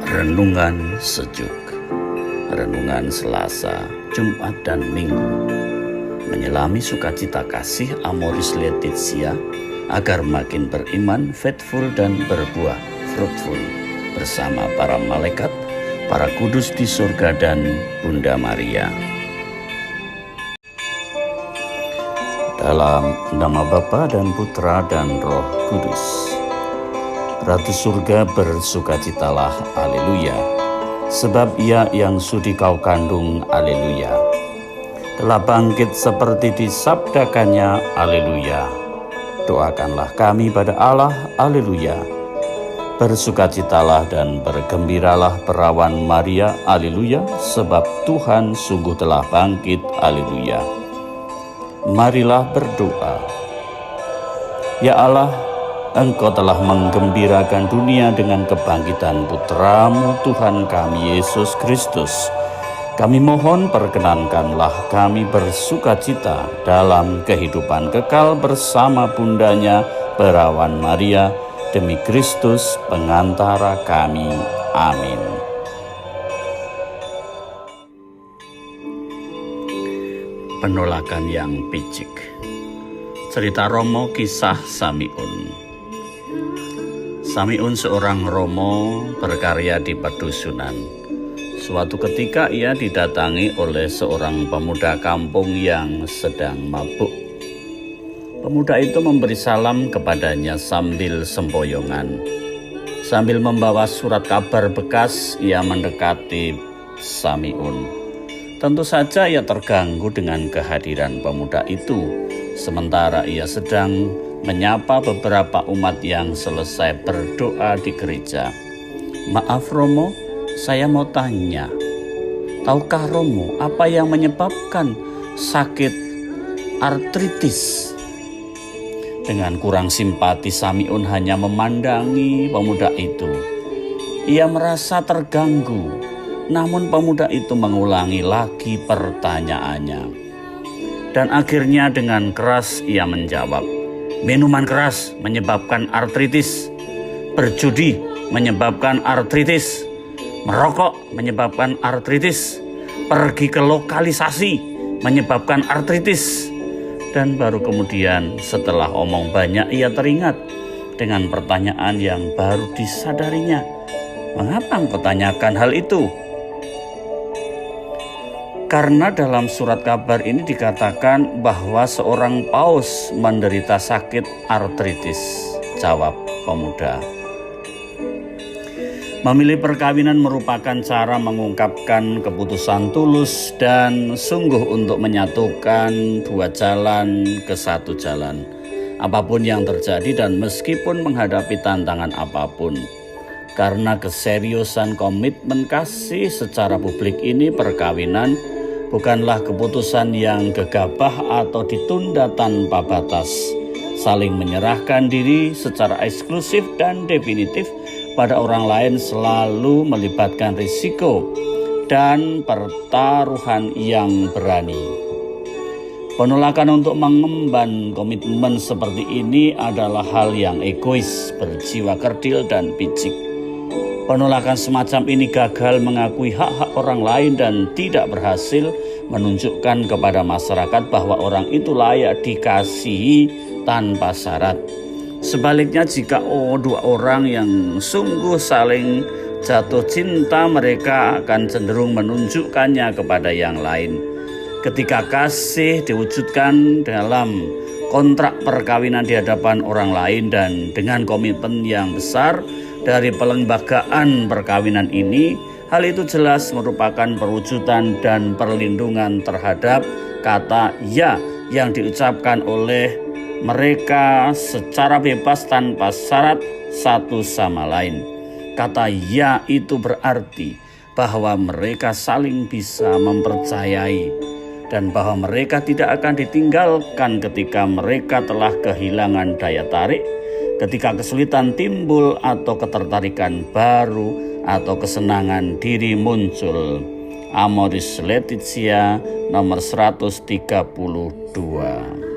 Renungan Sejuk. Renungan Selasa, Jumat dan Minggu. Menyelami sukacita kasih Amoris Laetitia agar makin beriman, faithful dan berbuah, fruitful, bersama para malaikat, para kudus di surga dan Bunda Maria. Dalam nama Bapa dan Putra dan Roh Kudus. Ratu surga bersukacitalah, haleluya, sebab ia yang sudi kau kandung, haleluya, telah bangkit seperti disabdakannya, haleluya. Doakanlah kami pada Allah, haleluya. Bersukacitalah dan bergembiralah perawan Maria, haleluya, sebab Tuhan sungguh telah bangkit, haleluya. Marilah berdoa. Ya Allah, Engkau telah menggembirakan dunia dengan kebangkitan Putra-Mu Tuhan kami Yesus Kristus. Kami mohon perkenankanlah kami bersukacita dalam kehidupan kekal bersama Bundanya Perawan Maria, demi Kristus pengantara kami. Amin. Penolakan yang picik. Cerita Romo kisah Samiun. Samiun seorang Romo berkarya di pedusunan. Suatu ketika ia didatangi oleh seorang pemuda kampung yang sedang mabuk. Pemuda itu memberi salam kepadanya sambil sempoyongan. Sambil membawa surat kabar bekas, ia mendekati Samiun. Tentu saja ia terganggu dengan kehadiran pemuda itu, sementara ia sedang menyapa beberapa umat yang selesai berdoa di gereja. Maaf Romo, saya mau tanya, tahukah Romo apa yang menyebabkan sakit artritis? Dengan kurang simpati, Samiun hanya memandangi pemuda itu. Ia merasa terganggu, namun pemuda itu mengulangi lagi pertanyaannya. Dan akhirnya dengan keras ia menjawab, minuman keras menyebabkan artritis, berjudi menyebabkan artritis, merokok menyebabkan artritis, pergi ke lokalisasi menyebabkan artritis. Dan baru kemudian setelah omong banyak ia teringat dengan pertanyaan yang baru disadarinya. Mengapa engkau tanyakan hal itu? Karena dalam surat kabar ini dikatakan bahwa seorang paus menderita sakit artritis, jawab pemuda. Memilih perkawinan merupakan cara mengungkapkan keputusan tulus dan sungguh untuk menyatukan dua jalan ke satu jalan. Apapun yang terjadi dan meskipun menghadapi tantangan apapun. Karena keseriusan komitmen kasih secara publik ini, perkawinan bukanlah keputusan yang gegabah atau ditunda tanpa batas. Saling menyerahkan diri secara eksklusif dan definitif pada orang lain selalu melibatkan risiko dan pertaruhan yang berani. Penolakan untuk mengemban komitmen seperti ini adalah hal yang egois, berjiwa kerdil dan picik. Penolakan semacam ini gagal mengakui hak-hak orang lain dan tidak berhasil menunjukkan kepada masyarakat bahwa orang itu layak dikasihi tanpa syarat. Sebaliknya, jika dua orang yang sungguh saling jatuh cinta, mereka akan cenderung menunjukkannya kepada yang lain. Ketika kasih diwujudkan dalam kontrak perkawinan di hadapan orang lain dan dengan komitmen yang besar dari pelembagaan perkawinan ini, hal itu jelas merupakan perwujudan dan perlindungan terhadap kata ya yang diucapkan oleh mereka secara bebas tanpa syarat satu sama lain. Kata ya itu berarti bahwa mereka saling bisa mempercayai dan bahwa mereka tidak akan ditinggalkan ketika mereka telah kehilangan daya tarik, ketika kesulitan timbul atau ketertarikan baru atau kesenangan diri muncul. Amoris Laetitia nomor 132.